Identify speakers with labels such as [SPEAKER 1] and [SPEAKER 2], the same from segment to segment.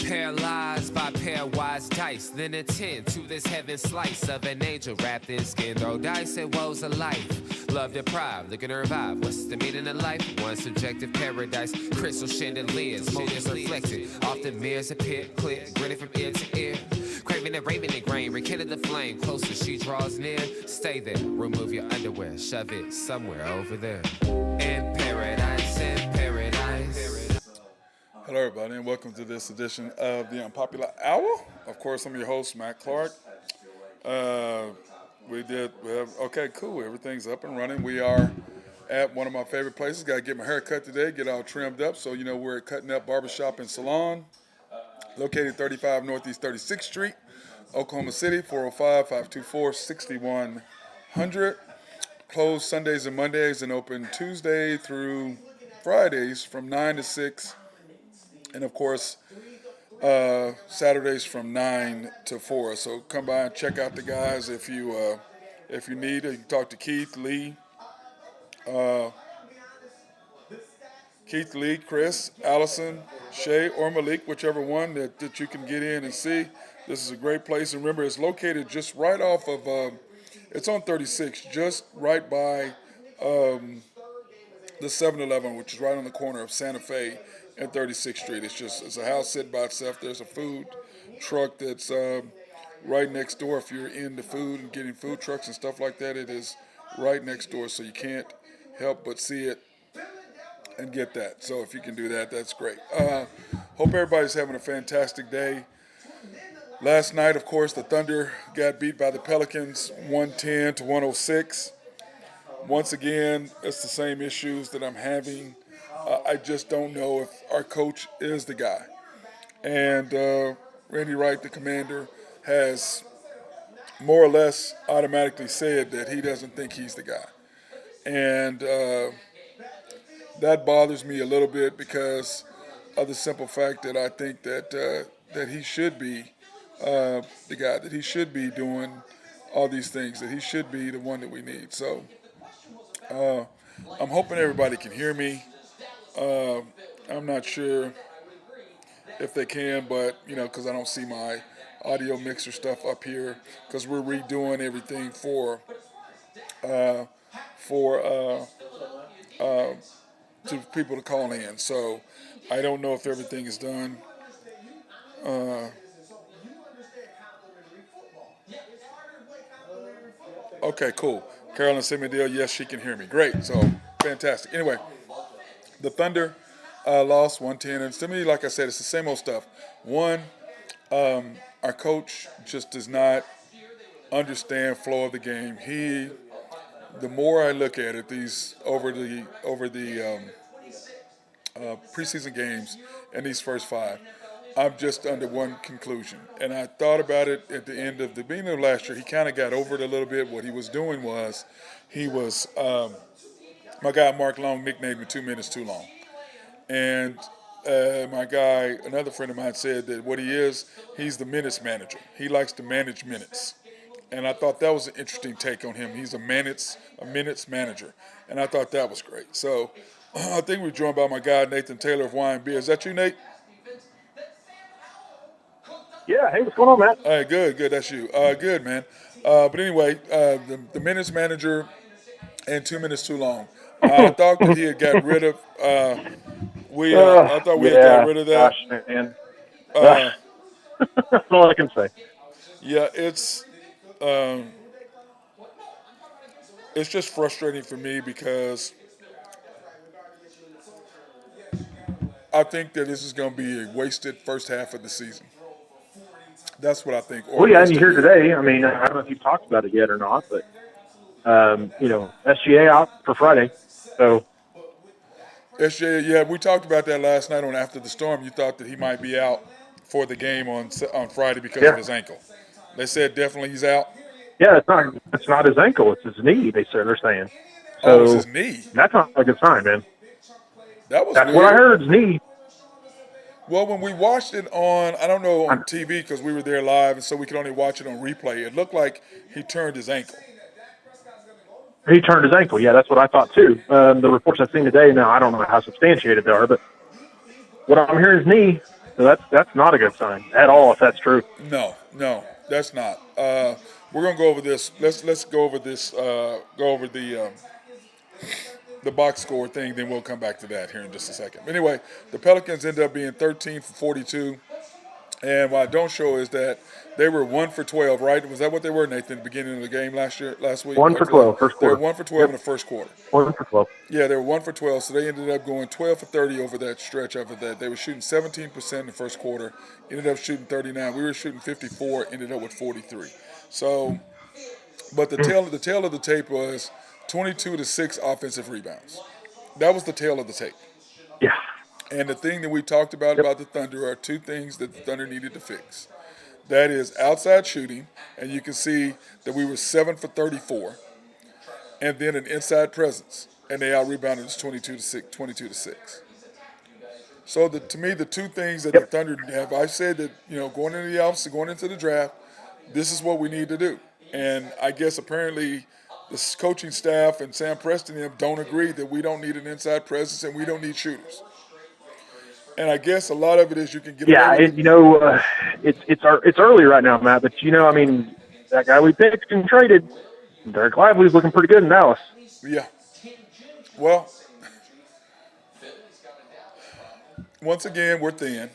[SPEAKER 1] Paralyzed by pairwise dice, then attend to this heaven slice of an angel wrapped in skin. Throw dice and woes of life. Love deprived, looking to revive. What's the meaning of life? One subjective paradise. Crystal chandeliers, motives reflected. Often mirrors appear clear, grinning from ear to ear. Craving and raving and grain, rekindle the flame. Closer she draws near. Stay there, remove your underwear, shove it somewhere over there. In paradise, in paradise.
[SPEAKER 2] Hello, everybody, and welcome to this edition of the Unpopular Hour. Of course, I'm your host, Matt Clark. Okay, cool. Everything's up and running. We are at one of my favorite places. Got to get my hair cut today, get all trimmed up. So, we're at Kuttin up Barbershop and Salon, located 35 Northeast 36th Street, Oklahoma City, 405-524-6100. Closed Sundays and Mondays and open Tuesday through Fridays from 9 to 6. And, of course, Saturdays from 9 to 4. So come by and check out the guys if you need it. You can talk to Keith, Lee, Chris, Allison, Shay, or Malik, whichever one that you can get in and see. This is a great place. And remember, it's located just right off of, it's on 36, just right by the 7-Eleven, which is right on the corner of Santa Fe and 36th Street. It's a house sitting by itself. There's a food truck that's right next door. If you're into food and getting food trucks and stuff like that, it is right next door, so you can't help but see it and get that. So if you can do that, that's great. Hope everybody's having a fantastic day. Last night, of course, the Thunder got beat by the Pelicans 110-106. Once again, it's the same issues that I'm having. I just don't know if our coach is the guy. And Randy Wright, the commander, has more or less automatically said that he doesn't think he's the guy. And that bothers me a little bit because of the simple fact that I think that he should be the guy, that he should be doing all these things, that he should be the one that we need. So I'm hoping everybody can hear me. I'm not sure if they can, but, because I don't see my audio mixer stuff up here, because we're redoing everything for to people to call in. So I don't know if everything is done. Okay, cool. Carolyn sent me a deal. Yes, she can hear me. Great. So fantastic. Anyway, the Thunder lost 110. And to me, like I said, it's the same old stuff. One, our coach just does not understand flow of the game. The more I look at it, these over the preseason games and these first five, I'm just under one conclusion. And I thought about it at the end of the beginning of last year. He kind of got over it a little bit. What he was doing was my guy Mark Long nicknamed me 2 minutes too long. And my guy, another friend of mine, said that what he is, he's the minutes manager. He likes to manage minutes. And I thought that was an interesting take on him. He's a minutes manager. And I thought that was great. So I think we're joined by my guy, Nathan Taylor of Wine Beer. Is that you, Nate?
[SPEAKER 3] Yeah, hey, what's going on, Matt?
[SPEAKER 2] All right, good, that's you. Good, man. But anyway, the minutes manager and 2 minutes too long. I thought that he had got rid of. I thought we had got rid of that.
[SPEAKER 3] Gosh, man. That's all I can say.
[SPEAKER 2] Yeah, it's just frustrating for me because I think that this is going to be a wasted first half of the season. That's what I think.
[SPEAKER 3] Well, yeah, and you hear today, I mean, I don't know if you've talked about it yet or not, but, SGA out for Friday. So
[SPEAKER 2] SGA, yeah, we talked about that last night on After the Storm. You thought that he might be out for the game on Friday because of his ankle. They said definitely he's out.
[SPEAKER 3] Yeah, it's not his ankle, it's his knee. They're saying.
[SPEAKER 2] So, it's his knee.
[SPEAKER 3] That's not a good sign, man.
[SPEAKER 2] That's
[SPEAKER 3] weird. What I heard. His knee.
[SPEAKER 2] Well, when we watched it on TV because we were there live, and so we could only watch it on replay. It looked like he turned his ankle.
[SPEAKER 3] He turned his ankle. Yeah, that's what I thought too. The reports I've seen today, now I don't know how substantiated they are, but what I'm hearing is knee. So that's not a good sign at all if that's true.
[SPEAKER 2] No, that's not. We're gonna go over this. Let's go over this. Go over the box score thing. Then we'll come back to that here in just a second. Anyway, the Pelicans ended up being 13 for 42. And what I don't show is that they were 1 for 12, right? Was that what they were, Nathan, at the beginning of the game last week?
[SPEAKER 3] 1 for 12, first
[SPEAKER 2] They were
[SPEAKER 3] quarter.
[SPEAKER 2] 1 for 12 in the first quarter.
[SPEAKER 3] 1 for 12.
[SPEAKER 2] Yeah, they were 1 for 12, so they ended up going 12 for 30 over that stretch after that. They were shooting 17% in the first quarter, ended up shooting 39. We were shooting 54, ended up with 43. So, but the tail of the tape was 22 to 6 offensive rebounds. That was the tail of the tape.
[SPEAKER 3] Yeah.
[SPEAKER 2] And the thing that we talked about the Thunder are two things that the Thunder needed to fix. That is outside shooting, and you can see that we were 7 for 34, and then an inside presence, and they out-rebounded us 22 to 6. So to me, the two things that the Thunder have, I said that, going into the offseason, going into the draft, this is what we need to do. And I guess apparently the coaching staff and Sam Preston and them don't agree that we don't need an inside presence and we don't need shooters. And I guess a lot of it is you can get away with
[SPEAKER 3] it's early right now, Matt. But that guy we picked and traded, Derek Lively's looking pretty good in Dallas.
[SPEAKER 2] Yeah. Well, once again, we're thin.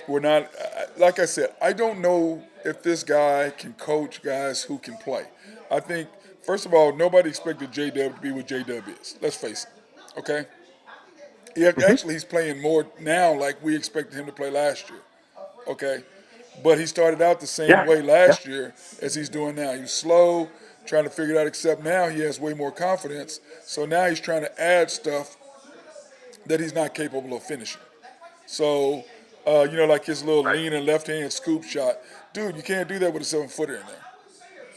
[SPEAKER 2] We're not. Like I said, I don't know if this guy can coach guys who can play. I think first of all, nobody expected J-Dub to be what J-Dub is. Let's face it. Okay. Yeah, actually, he's playing more now like we expected him to play last year, okay? But he started out the same way last year as he's doing now. He was slow, trying to figure it out, except now he has way more confidence. So now he's trying to add stuff that he's not capable of finishing. So, like his little lean and left-hand scoop shot. Dude, you can't do that with a 7-footer in there.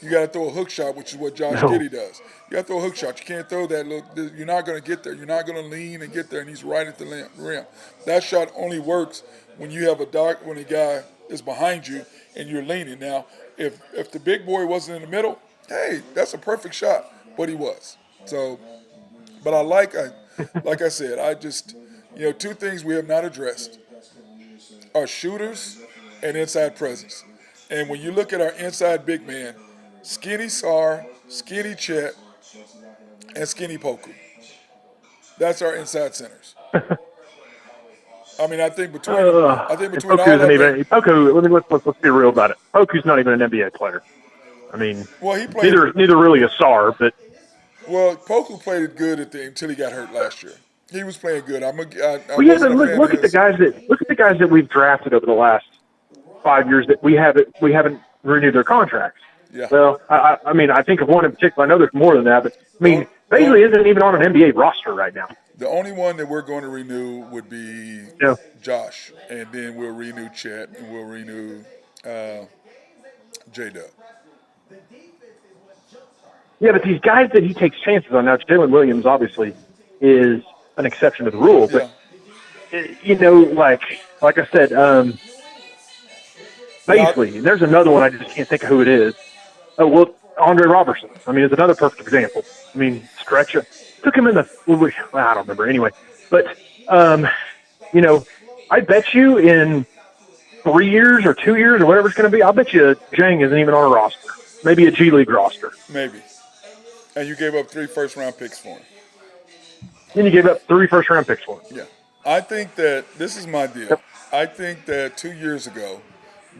[SPEAKER 2] You got to throw a hook shot, which is what Josh Giddey does. You got to throw a hook shot. You can't throw that. Look, you're not going to get there. You're not going to lean and get there, and he's right at the rim. That shot only works when you have when a guy is behind you and you're leaning. Now, if the big boy wasn't in the middle, hey, that's a perfect shot, but he was. So, but like I said, I just, two things we have not addressed are shooters and inside presence. And when you look at our inside big man, skinny Sar, skinny Chet, and skinny Poku. That's our inside centers. I think between
[SPEAKER 3] Poku
[SPEAKER 2] all of them.
[SPEAKER 3] Poku, let's be real about it. Poku's not even an NBA player.
[SPEAKER 2] Well, he played
[SPEAKER 3] neither really a Sar, but
[SPEAKER 2] Poku played good until he got hurt last year. He was playing good.
[SPEAKER 3] Look at the guys that we've drafted over the last 5 years that we haven't renewed their contracts.
[SPEAKER 2] Yeah.
[SPEAKER 3] Well, I think of one in particular. I know there's more than that, but Baisley isn't even on an NBA roster right now.
[SPEAKER 2] The only one that we're going to renew would be Josh, and then we'll renew Chet, and we'll renew J-Dub.
[SPEAKER 3] Yeah, but these guys that he takes chances on now, Jalen Williams obviously is an exception to the rule, but like I said, Baisley. There's another one I just can't think of who it is. Oh, well, Andre Robertson. Is another perfect example. Stretch it. Took him in I don't remember anyway. But, I bet you in 3 years or 2 years or whatever it's going to be, I'll bet you Jang isn't even on a roster. Maybe a G League roster.
[SPEAKER 2] Maybe. And you gave up 3 first-round picks for him.
[SPEAKER 3] Then you gave up 3 first-round picks for him.
[SPEAKER 2] Yeah. I think that this is my deal. Yep. I think that 2 years ago,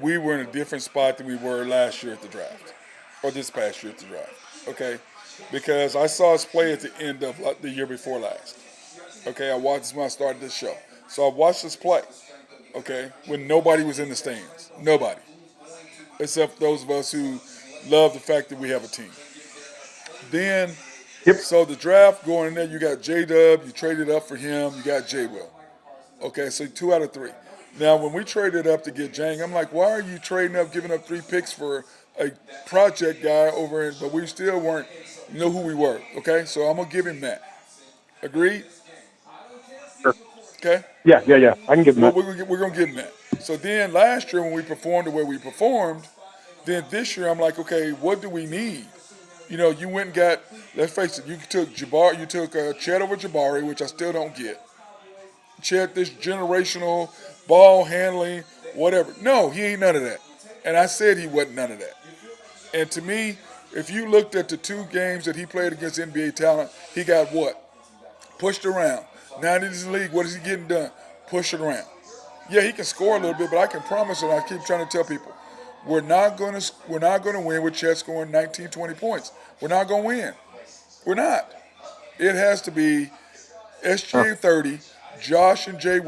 [SPEAKER 2] we were in a different spot than we were last year at the draft, or this past year at the draft, okay? Because I saw us play at the end of the year before last, okay? I watched this when I started this show. So I watched us play, okay, when nobody was in the stands. Nobody. Except those of us who love the fact that we have a team. Then, so the draft going in there, you got J-Dub, you traded up for him, you got J-Will. Okay, so 2 out of 3. Now, when we traded up to get Jang, I'm like, why are you trading up, giving up 3 picks for a project guy but we still weren't, who we were, okay? So I'm going to give him that. Agreed?
[SPEAKER 3] Sure.
[SPEAKER 2] Okay?
[SPEAKER 3] Yeah. I can give him that.
[SPEAKER 2] We're going to give him that. So then last year when we performed the way we performed, then this year I'm like, okay, what do we need? You went and got, let's face it, you took Chet over Jabari, which I still don't get. Chet, this generational ball handling, whatever. No, he ain't none of that. And I said he wasn't none of that. And to me, if you looked at the 2 games that he played against NBA talent, he got what? Pushed around. Now in this league, what is he getting done? Pushing around. Yeah, he can score a little bit, but I can promise, and I keep trying to tell people, we're not going to win with Chet scoring 19, 20 points. We're not going to win. We're not. It has to be SGA 30. Josh and J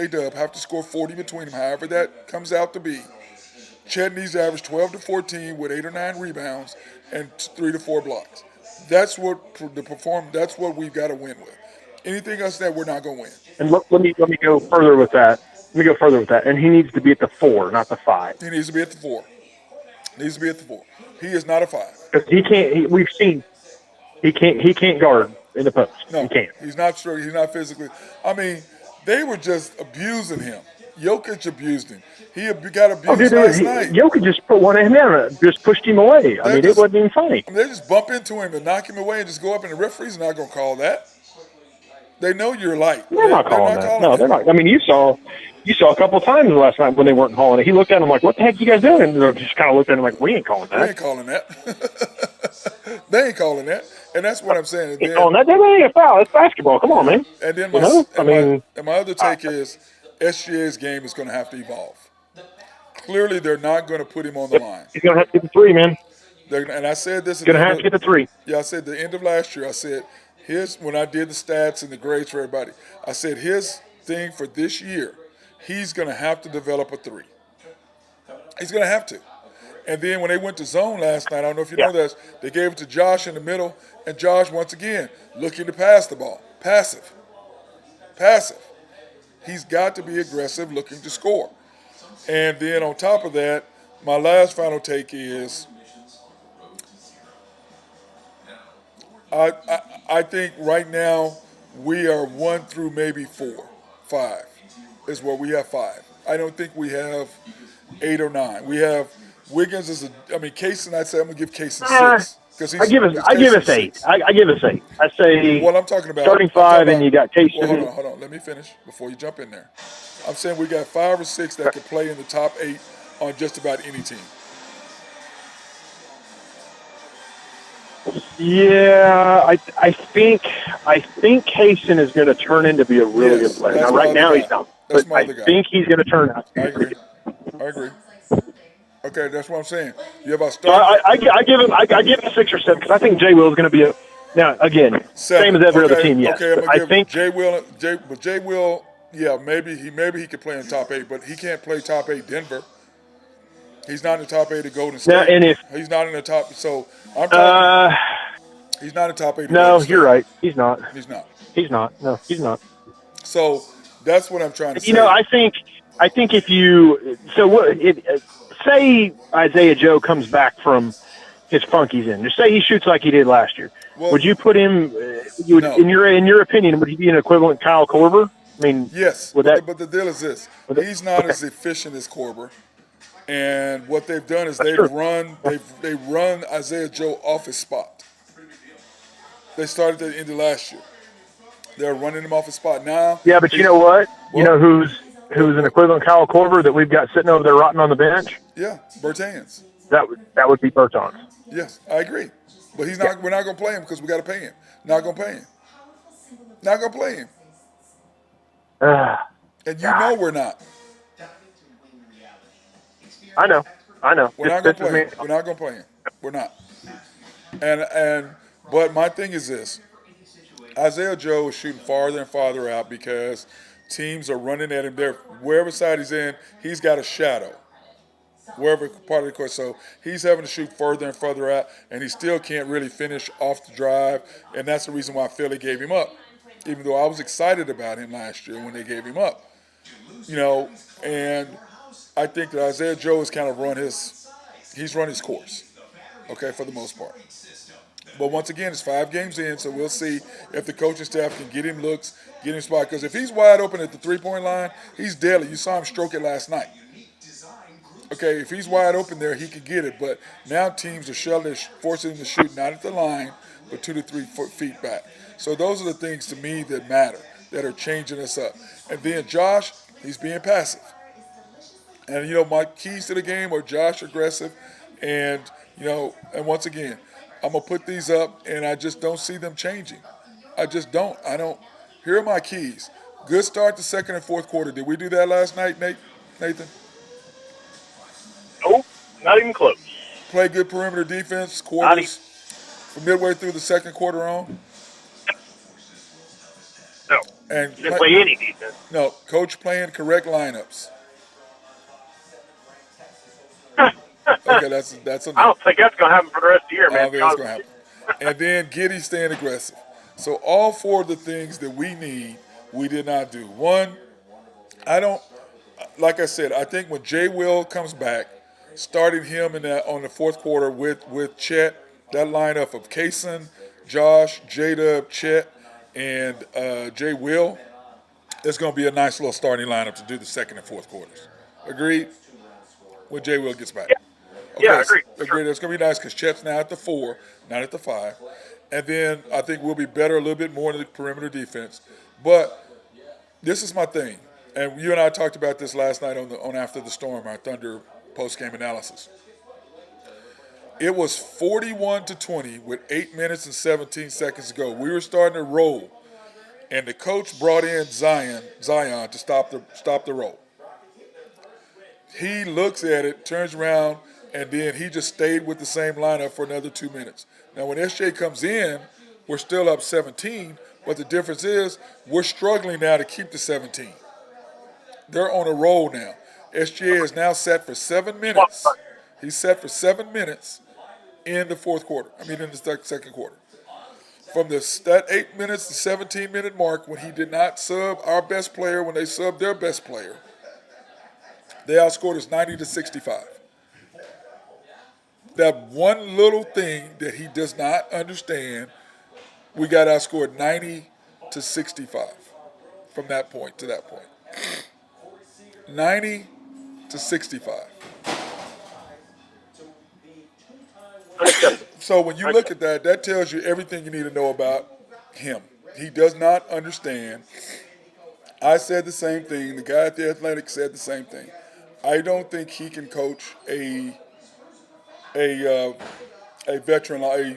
[SPEAKER 2] Dub have to score 40 between them, however that comes out to be. Chet needs to average 12 to 14 with 8 or 9 rebounds and 3 to 4 blocks. That's what That's what we've got to win with. Anything else that we're not going to win.
[SPEAKER 3] And let me go further with that. And he needs to be at the 4, not the 5.
[SPEAKER 2] He needs to be at the 4. He is not a 5.
[SPEAKER 3] Because he can't. We've seen he can't guard in the post.
[SPEAKER 2] No,
[SPEAKER 3] he can't.
[SPEAKER 2] He's not strong. He's not physically. I mean, they were just abusing him. Jokic abused him. He got abused last night.
[SPEAKER 3] Jokic just put one in him, just pushed him away. I mean, it wasn't even funny.
[SPEAKER 2] They just bump into him and knock him away and just go up, and the referee's not going to call that. They know you're light.
[SPEAKER 3] They're not calling that. No, they're not. I mean, you saw a couple times last night when they weren't calling it. He looked at him like, "What the heck you guys doing?" And they just kind of looked at him like, "We ain't calling that."
[SPEAKER 2] They ain't calling that. They ain't calling that. And that's what I'm saying.
[SPEAKER 3] Ain't calling that. That ain't a foul. It's basketball. Come on, man.
[SPEAKER 2] And then my other take is SGA's game is going to have to evolve. Clearly, they're not going to put him on the line.
[SPEAKER 3] He's going to have to get the 3, man.
[SPEAKER 2] And I said this.
[SPEAKER 3] He's going to have to get the 3.
[SPEAKER 2] Yeah, I said the end of last year. I said when I did the stats and the grades for everybody, I said his thing for this year, he's going to have to develop a 3. He's going to have to. And then when they went to zone last night, I don't know if you know this, they gave it to Josh in the middle, and Josh, once again, looking to pass the ball. Passive. He's got to be aggressive, looking to score. And then on top of that, my last final take is I think right now we are 1 through maybe 4. 5 is where we have 5. I don't think we have 8 or 9. We have Wiggins Kaysen, I'd say I'm going to give Kaysen 6.
[SPEAKER 3] I give us 8. I give us 8. I say
[SPEAKER 2] what I'm talking about,
[SPEAKER 3] starting 5 and you got Kaysen.
[SPEAKER 2] Well, hold on. Let me finish before you jump in there. I'm saying we got 5 or 6 that could play in the top 8 on just about any team.
[SPEAKER 3] Yeah, I think Kaysen is going to turn into be a really good player. Now, right now he's not, but I think he's going to turn out.
[SPEAKER 2] I agree. Okay, that's what I'm saying. You have a
[SPEAKER 3] so I give him 6 or 7 because I think Jay Will is going to be now again 7. Same as every other team. Yes,
[SPEAKER 2] okay,
[SPEAKER 3] I think
[SPEAKER 2] Jay Will. Yeah, maybe he could play in top 8, but he can't play top 8 Denver. He's not in the top 8 of Golden State.
[SPEAKER 3] Now, and if
[SPEAKER 2] he's not in the top, so I'm talking. He's not in the top 8.
[SPEAKER 3] No, you're right. He's not. No, he's not.
[SPEAKER 2] So that's what I'm trying to say.
[SPEAKER 3] You know, I think if you say Isaiah Joe comes back from his funk he's in, just say he shoots like he did last year. Well, would you put him? No. In your opinion, would he be an equivalent Kyle Korver? I mean,
[SPEAKER 2] yes. But the deal is this: he's not as efficient as Korver. And what they've done is they run Isaiah Joe off his spot. They started at the end of last year. They're running him off his spot now.
[SPEAKER 3] Yeah, but you know what? You know who's an equivalent Kyle Korver that we've got sitting over there rotting on the bench?
[SPEAKER 2] Yeah, Bertans.
[SPEAKER 3] That would be Bertans.
[SPEAKER 2] Yes, I agree. But he's not. We're not going to play him because we got to pay him. Not going to pay him. Not going to play him. And you know we're not.
[SPEAKER 3] I know.
[SPEAKER 2] We're not going to play him. We're not going to play him. We're not. But my thing is this. Isaiah Joe is shooting farther and farther out because teams are running at him there. Wherever side he's in, he's got a shadow. Wherever part of the court. So he's having to shoot further and further out, and he still can't really finish off the drive. And that's the reason why Philly gave him up. Even though I was excited about him last year when they gave him up. You know, and I think that Isaiah Joe has kind of run his course, okay, for the most part. But once again, it's 5 games in, so we'll see if the coaching staff can get him looks, get him spot. Because if he's wide open at the 3-point line, he's deadly. You saw him stroke it last night. Okay, if he's wide open there, he could get it. But now teams are forcing him to shoot not at the line, but 2 to 3 feet back. So those are the things to me that matter, that are changing us up. And then Josh, he's being passive. And my keys to the game are Josh aggressive, and and once again, I'm gonna put these up, and I just don't see them changing. I just don't. I don't. Here are my keys. Good start to second and fourth quarter. Did we do that last night, Nathan?
[SPEAKER 3] Nope, not even close.
[SPEAKER 2] Play good perimeter defense,
[SPEAKER 3] Not even,
[SPEAKER 2] quarters from midway through the second quarter on,
[SPEAKER 3] no.
[SPEAKER 2] and
[SPEAKER 3] Didn't play any defense.
[SPEAKER 2] no coach playing correct lineups. Okay, that's a
[SPEAKER 3] I
[SPEAKER 2] no.
[SPEAKER 3] don't think that's going to happen for the rest of the year,
[SPEAKER 2] I
[SPEAKER 3] man.
[SPEAKER 2] don't think that's gonna happen. And then Giddy staying aggressive. So all four of the things that we need, we did not do. One, I don't. Like I said, I think when Jay Will comes back, starting him on the fourth quarter with Chet, that lineup of Kaysen, Josh, J-Dub, Chet, and Jay Will, it's going to be a nice little starting lineup to do the second and fourth quarters. Agreed? When Jay Will gets back.
[SPEAKER 3] Yeah.
[SPEAKER 2] Okay,
[SPEAKER 3] Yeah, agreed.
[SPEAKER 2] agreed. It's going to be nice because Chet's now at the 4, not at the 5. And then I think we'll be better a little bit more in the perimeter defense. But this is my thing. And you and I talked about this last night on After the Storm, our Thunder post-game analysis. It was 41-20 with 8 minutes and 17 seconds to go. We were starting to roll, and the coach brought in Zion to stop the roll. He looks at it, turns around, and then he just stayed with the same lineup for another 2 minutes. Now, when SJ comes in, we're still up 17, but the difference is we're struggling now to keep the 17. They're on a roll now. SGA is now set for 7 minutes. He's set for 7 minutes in the fourth quarter. In the second quarter. From that 8 minutes to 17-minute mark, when he did not sub our best player, when they subbed their best player, they outscored us 90-65. That one little thing that he does not understand, we got outscored 90-65 from that point to that point. 90-65. So when you look at that, that tells you everything you need to know about him. He does not understand. I said the same thing. The guy at the Athletic said the same thing. I don't think he can coach a veteran, a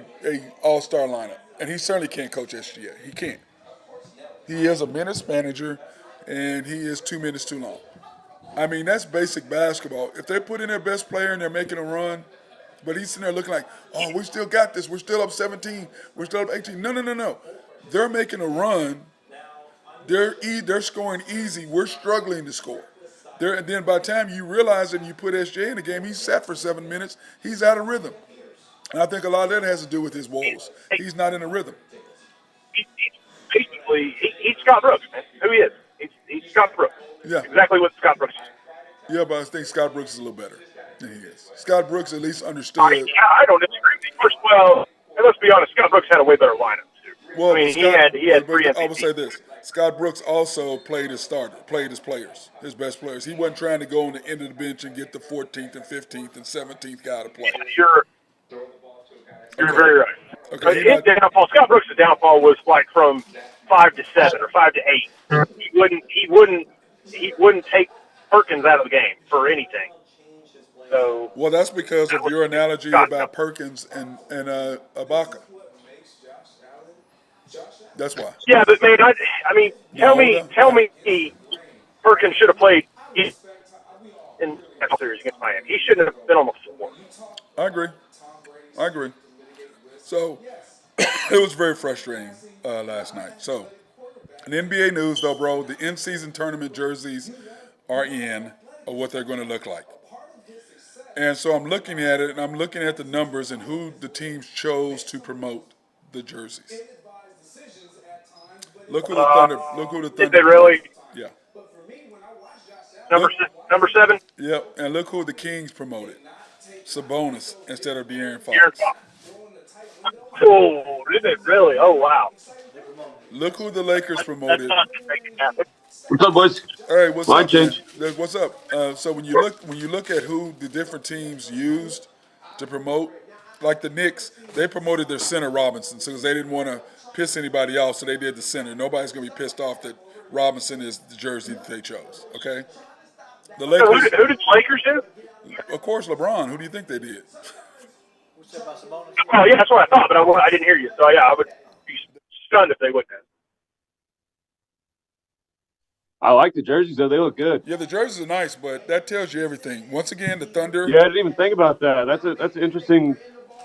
[SPEAKER 2] all-star lineup, and he certainly can't coach SGA. He can't. He is a minutes manager, and he is 2 minutes too long. That's basic basketball. If they put in their best player and they're making a run, but he's sitting there looking like, oh, we still got this. We're still up 17. We're still up 18. No. They're making a run. They're scoring easy. We're struggling to score. And then by the time you realize and you put SJ in the game, he's set for 7 minutes. He's out of rhythm. And I think a lot of that has to do with his woes. He's not in a rhythm.
[SPEAKER 3] He's Scott Brooks, man. Who he is. He's Scott Brooks.
[SPEAKER 2] Yeah.
[SPEAKER 3] Exactly what Scott Brooks is.
[SPEAKER 2] Yeah, but I think Scott Brooks is a little better than he is. Scott Brooks at least understood.
[SPEAKER 3] I don't disagree with you. First, well, and let's be honest, Scott Brooks had a way better lineup, too.
[SPEAKER 2] Well,
[SPEAKER 3] he had 3 MVPs.
[SPEAKER 2] I will say this. Scott Brooks also played his players, his best players. He wasn't trying to go on the end of the bench and get the 14th and 15th and 17th guy to play.
[SPEAKER 3] You're very right.
[SPEAKER 2] Okay,
[SPEAKER 3] his downfall, Scott Brooks' downfall was like from 5 to 7 or 5 to 8. He wouldn't take Perkins out of the game for anything. So,
[SPEAKER 2] well, that's because of your analogy about Perkins and Ibaka. That's why.
[SPEAKER 3] Yeah, but man, tell me, Perkins should have played in that series against Miami. He shouldn't have been on the floor.
[SPEAKER 2] I agree. So it was very frustrating last night. So in NBA news, though, bro, the in-season tournament jerseys are in, or what they're going to look like. And so I'm looking at it, and I'm looking at the numbers and who the teams chose to promote the jerseys. Look who the Thunder.
[SPEAKER 3] Did they really?
[SPEAKER 2] Yeah.
[SPEAKER 3] Number 7.
[SPEAKER 2] Yep. And look who the Kings promoted. Sabonis instead of De'Aaron Fox.
[SPEAKER 3] Oh, did it really? Oh, wow.
[SPEAKER 2] Look who the Lakers promoted.
[SPEAKER 4] What's up, boys?
[SPEAKER 2] Hey, what's
[SPEAKER 4] Line
[SPEAKER 2] up?
[SPEAKER 4] change.
[SPEAKER 2] What's up? So when you look at who the different teams used to promote, like the Knicks, they promoted their center Robinson because they didn't want to piss anybody off, so they did the center. Nobody's gonna be pissed off that Robinson is the jersey that they chose. Okay. The
[SPEAKER 3] So
[SPEAKER 2] Lakers,
[SPEAKER 3] who did the Lakers do?
[SPEAKER 2] of course, LeBron. Who do you think they did?
[SPEAKER 3] Oh, yeah, that's what I thought, but I didn't hear you. So, yeah, I would be stunned if they wouldn't have.
[SPEAKER 5] I like the jerseys though; they look good.
[SPEAKER 2] Yeah, the jerseys are nice, but that tells you everything. Once again, the Thunder.
[SPEAKER 5] Yeah, I didn't even think about that. That's an interesting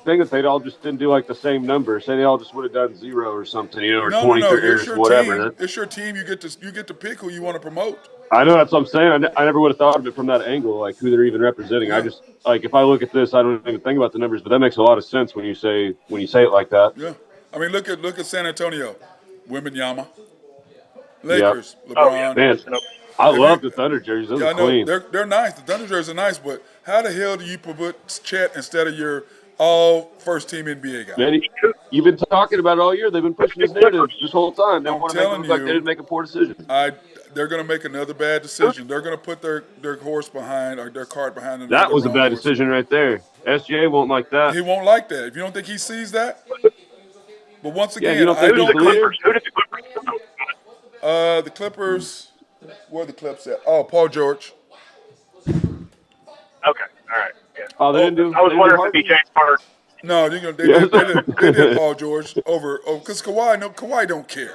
[SPEAKER 5] thing that they all just didn't do like the same number. Say they all just would have done 0 or something, or
[SPEAKER 2] No,
[SPEAKER 5] 23
[SPEAKER 2] It's
[SPEAKER 5] or
[SPEAKER 2] your
[SPEAKER 5] whatever.
[SPEAKER 2] team. It's your team. You get to pick who you want to promote.
[SPEAKER 5] I know that's what I'm saying. I never would have thought of it from that angle, like who they're even representing.
[SPEAKER 2] Yeah.
[SPEAKER 5] I just like if I look at this, I don't even think about the numbers, but that makes a lot of sense when you say it like that.
[SPEAKER 2] Yeah, I mean, look at San Antonio, Wembanyama,
[SPEAKER 5] Yeah.
[SPEAKER 2] Lakers, LeBron.
[SPEAKER 3] Oh, yeah.
[SPEAKER 5] Man, I love the Thunder jerseys. Those
[SPEAKER 2] Yeah,
[SPEAKER 5] are
[SPEAKER 2] I know
[SPEAKER 5] clean.
[SPEAKER 2] they're nice. The Thunder jerseys are nice, but how the hell do you put Chet instead of your all first team NBA guy?
[SPEAKER 5] Man, you've been talking about it all year. They've been pushing this narrative this whole time. They want to make it look like they didn't make a poor decision.
[SPEAKER 2] They're going to make another bad decision. They're going to put their horse behind or their cart behind another.
[SPEAKER 5] That was a bad decision right there. SGA won't like that.
[SPEAKER 2] He won't like that. If you don't think he sees that, but once again,
[SPEAKER 5] you don't think
[SPEAKER 2] I
[SPEAKER 5] he's the leader?
[SPEAKER 3] Who did the Clippers?
[SPEAKER 2] The Clippers. Where are the Clips at? Oh, Paul George.
[SPEAKER 3] Okay, all right. Yeah.
[SPEAKER 5] Oh, they didn't do.
[SPEAKER 3] I was wondering if he James Harden.
[SPEAKER 2] No, they did Paul George over because Kawhi don't care.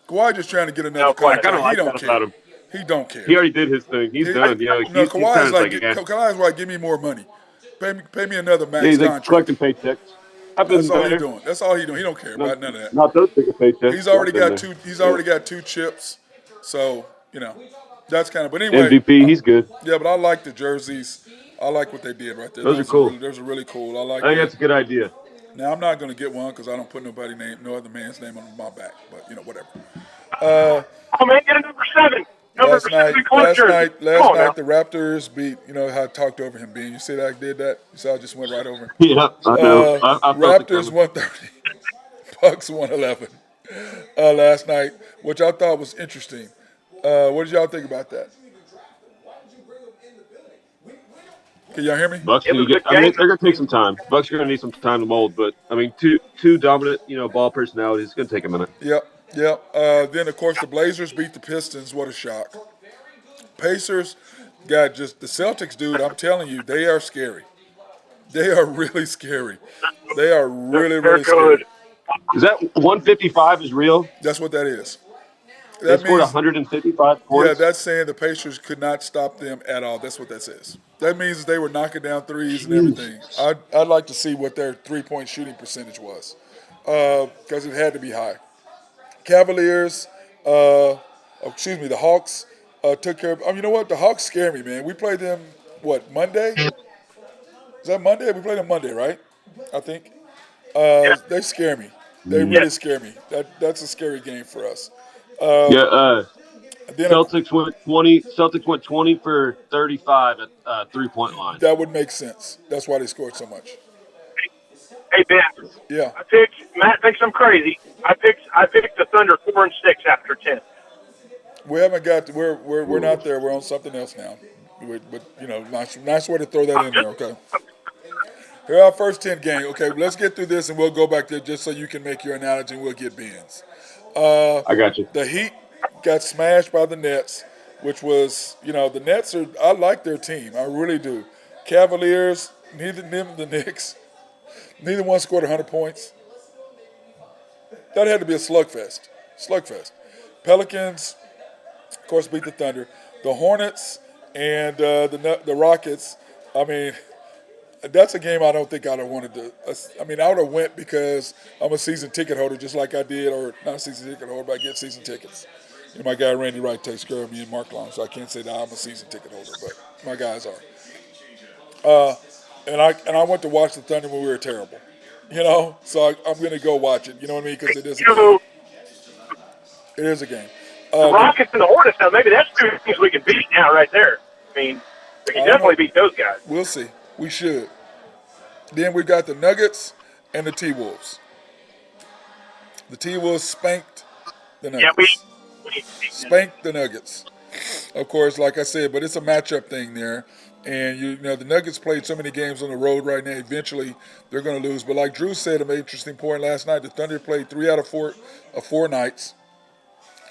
[SPEAKER 2] Kawhi just trying to get another contract.
[SPEAKER 5] I kinda like
[SPEAKER 2] He don't
[SPEAKER 5] that
[SPEAKER 2] care.
[SPEAKER 5] about him.
[SPEAKER 2] He don't care.
[SPEAKER 5] He already did his thing. He's done. Yeah,
[SPEAKER 2] No,
[SPEAKER 5] he's
[SPEAKER 2] Kawhi
[SPEAKER 5] kind
[SPEAKER 2] is
[SPEAKER 5] of
[SPEAKER 2] like,
[SPEAKER 5] yeah.
[SPEAKER 2] Kawhi's like, give me more money. Pay me another max
[SPEAKER 5] He's like
[SPEAKER 2] contract.
[SPEAKER 5] collecting paychecks. I've been
[SPEAKER 2] That's all
[SPEAKER 5] there.
[SPEAKER 2] he's doing. That's all he's doing. He don't care about none of that.
[SPEAKER 5] Not those big paychecks.
[SPEAKER 2] He's already
[SPEAKER 5] I've been
[SPEAKER 2] got
[SPEAKER 5] there.
[SPEAKER 2] two. He's already got 2 chips. So that's kind of. But anyway,
[SPEAKER 5] MVP. He's good.
[SPEAKER 2] Yeah, but I like the jerseys. I like what they did right there.
[SPEAKER 5] Those are cool.
[SPEAKER 2] Those are really cool. I
[SPEAKER 5] I think that's a good idea.
[SPEAKER 2] Now I'm not going to get one because I don't put no other man's name on my back. But whatever.
[SPEAKER 3] Oh, man, get a number 7. Number 7 Clip jersey.
[SPEAKER 2] Last night the Raptors beat. How I talked over him, being. You see that I did that? You saw I just went right over him.
[SPEAKER 5] Yeah, I know. I
[SPEAKER 2] Raptors 130, Bucks 111 last night, which I thought was interesting. What did y'all think about that? Can y'all hear me?
[SPEAKER 5] Bucks they're going to take some time. Bucks are going to need some time to mold, but I mean, two dominant, ball personalities. It's going to take a minute.
[SPEAKER 2] Yep. Then of course the Blazers beat the Pistons. What a shock! Pacers got just the Celtics, dude. I'm telling you, they are scary. They are really scary. They are really scary.
[SPEAKER 5] Is that 155 is real?
[SPEAKER 2] That's what that is.
[SPEAKER 5] They scored 155 points.
[SPEAKER 2] Yeah, that's saying the Pacers could not stop them at all. That's what that says. That means they were knocking down threes and everything. I'd like to see what their 3-point shooting percentage was because it had to be high. Cavaliers, the Hawks took care of. You know what? The Hawks scare me, man. We played them, Monday? Is that Monday? We played them Monday, right? I think. They scare me. They really scare me. That's a scary game for us.
[SPEAKER 5] Celtics went 20 for 35 at 3-point line.
[SPEAKER 2] That would make sense. That's why they scored so much.
[SPEAKER 3] Hey, Ben.
[SPEAKER 2] Yeah.
[SPEAKER 3] Matt thinks I'm crazy. I picked the Thunder 4 and 6 after 10.
[SPEAKER 2] We haven't got. We're not there. We're on something else now. But nice way to throw that in there. Okay. Here are our first 10 games. Okay, let's get through this and we'll go back there just so you can make your analogy and we'll get Ben's.
[SPEAKER 5] I got you.
[SPEAKER 2] The Heat got smashed by the Nets, which was, the Nets are. I like their team. I really do. Cavaliers, neither them the Knicks. Neither one scored 100 points. That had to be a slugfest. Pelicans, of course, beat the Thunder. The Hornets and the Rockets. I mean, that's a game I don't think I'd have wanted to. I would have went because I'm a season ticket holder, just like I did, or not a season ticket holder, but I get season tickets. My guy Randy Wright takes care of me and Mark Long, so I can't say that I'm a season ticket holder, but my guys are. And I went to watch the Thunder when we were terrible, So I'm going to go watch it. You know what I mean? Because it is a game. It is a game.
[SPEAKER 3] The Rockets and the Hornets. Now maybe that's 2 teams we can beat now, right there. We can definitely beat those guys.
[SPEAKER 2] We'll see. We should. Then we got the Nuggets and the T-Wolves. The T-Wolves spanked the Nuggets.
[SPEAKER 3] Yeah,
[SPEAKER 2] spanked the Nuggets. Of course, like I said, but it's a matchup thing there. And, the Nuggets played so many games on the road right now. Eventually, they're going to lose. But like Drew said, an interesting point last night, the Thunder played 3 out of 4 nights.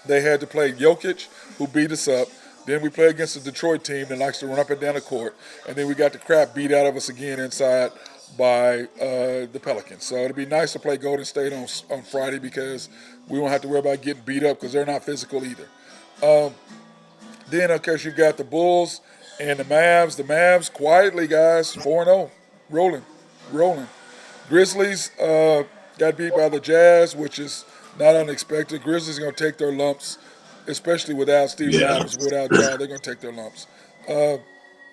[SPEAKER 2] They had to play Jokic, who beat us up. Then we play against a Detroit team that likes to run up and down the court. And then we got the crap beat out of us again inside by the Pelicans. So it'll be nice to play Golden State on Friday because we won't have to worry about getting beat up because they're not physical either. Then, of course, you've got the Bulls and the Mavs. The Mavs, quietly, guys, 4-0, rolling. Grizzlies got beat by the Jazz, which is not unexpected. Grizzlies are going to take their lumps, especially without Steven Adams, without Ja. They're going to take their lumps.